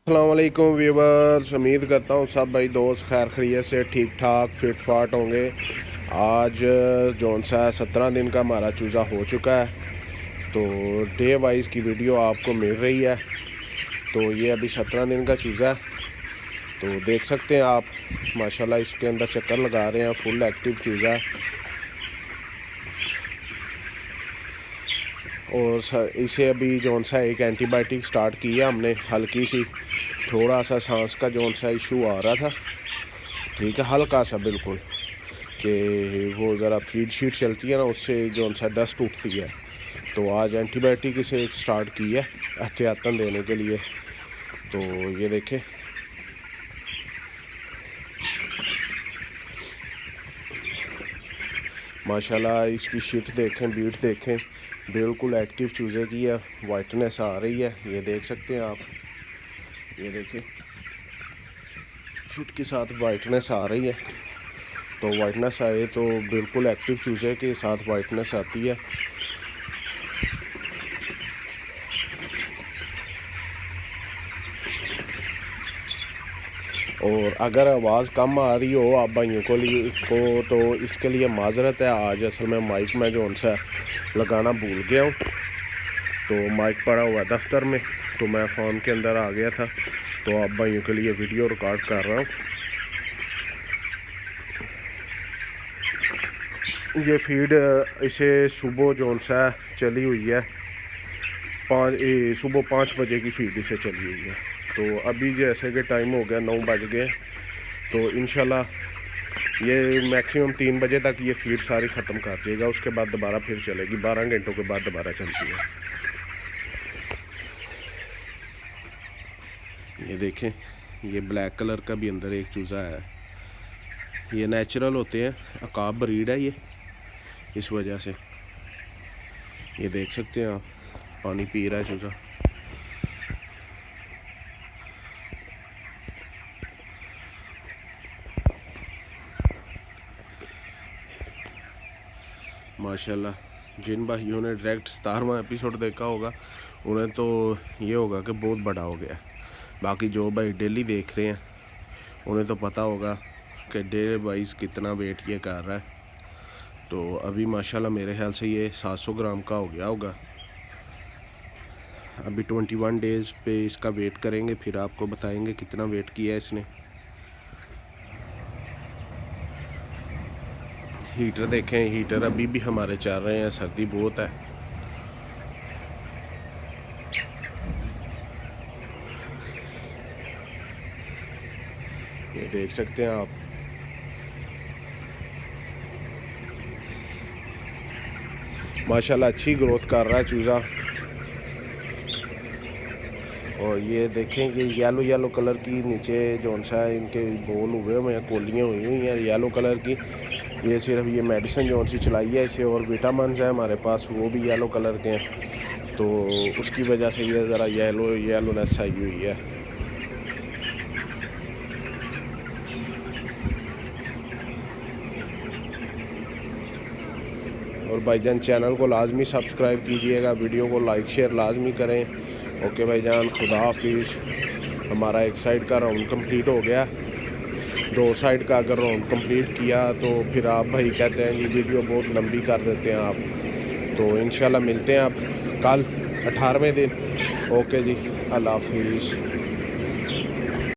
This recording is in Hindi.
अस्सलाम वालेकुम व्यूवर्स, उम्मीद करता हूँ सब भाई दोस्त खैर खैरियत से ठीक ठाक फिट फाट होंगे। आज जौन सा 17 दिन का हमारा चूज़ा हो चुका है, तो डे वाइज की वीडियो आपको मिल रही है। तो ये अभी 17 दिन का चूज़ा है, तो देख सकते हैं आप माशाल्लाह इसके अंदर चक्कर लगा रहे हैं। फुल एक्टिव चूज़ा है और इसे अभी जौन सा एक एंटीबायोटिक स्टार्ट की है हमने, हल्की सी थोड़ा सा सांस का जौन सा इशू आ रहा था, ठीक है, हल्का सा बिल्कुल, कि वो ज़रा फीड शीट चलती है ना, उससे जौन सा डस्ट उठती है। तो आज एंटीबायोटिक इसे एक स्टार्ट की है एहतियातन देने के लिए। तो ये देखें, माशाल्लाह इसकी शीट देखें, बीट देखें, बिल्कुल एक्टिव चूज़े की है, वाइटनेस आ रही है, ये देख सकते हैं आप। ये देखें शीट के साथ वाइटनेस आ रही है। तो वाइटनेस आए तो बिल्कुल एक्टिव चूज़े के साथ वाइटनेस आती है। और अगर आवाज़ कम आ रही हो आप भाइयों को तो इसके लिए माजरत है। आज असल में माइक में जो सा लगाना भूल गया हूँ, तो माइक पड़ा हुआ दफ्तर में, तो मैं फ़ोन के अंदर आ गया था, तो आप भाइयों के लिए वीडियो रिकॉर्ड कर रहा हूँ। ये फीड इसे सुबह जो सा चली हुई है, सुबह 5 बजे की फीड इसे चली हुई है। तो अभी जैसे कि टाइम हो गया 9 बज गए, तो इंशाल्लाह ये मैक्सिमम 3 बजे तक ये फीड सारी ख़त्म कर देगा। उसके बाद दोबारा फिर चलेगी, 12 घंटों के बाद दोबारा चलती है। ये देखें, ये ब्लैक कलर का भी अंदर एक चूज़ा है। ये नेचुरल होते हैं, अकाब ब्रीड है ये, इस वजह से। ये देख सकते हैं आप, पानी पी रहा है चूज़ा। माशाल्लाह, जिन भाइयों ने डायरेक्ट 17वां एपिसोड देखा होगा उन्हें तो ये होगा कि बहुत बड़ा हो गया। बाकी जो भाई डेली देख रहे हैं उन्हें तो पता होगा कि डे वाइज कितना वेट ये कर रहा है। तो अभी माशाल्लाह मेरे ख्याल से ये 700 ग्राम का हो गया होगा। अभी 21 डेज़ पे इसका वेट करेंगे, फिर आपको बताएंगे कितना वेट किया है इसने। हीटर देखें, हीटर अभी भी हमारे चल रहे हैं, सर्दी बहुत है। ये देख सकते हैं आप, माशाल्लाह अच्छी ग्रोथ कर रहा है चूज़ा। और ये देखें कि येलो येलो कलर की नीचे जौन सा है इनके बोल हुए हुए हैं, कोलियाँ हुई हुई हैं येलो कलर की। ये सिर्फ ये मेडिसिन जौन सी चलाई है इसे, और विटामिन है हमारे पास, वो भी येलो कलर के हैं, तो उसकी वजह से ये ज़रा येलोनेस आई हुई है। और भाईजान चैनल को लाजमी सब्सक्राइब कीजिएगा, वीडियो को लाइक शेयर लाजमी करें। ओके भाईजान, खुदा हाफिज़। हमारा एक साइड का राउंड कंप्लीट हो गया, 2 साइड का अगर राउंड कंप्लीट किया तो फिर आप भाई कहते हैं कि वीडियो बहुत लंबी कर देते हैं आप। तो इंशाल्लाह मिलते हैं आप कल 18वें दिन। ओके जी, अल्लाह हाफिज़।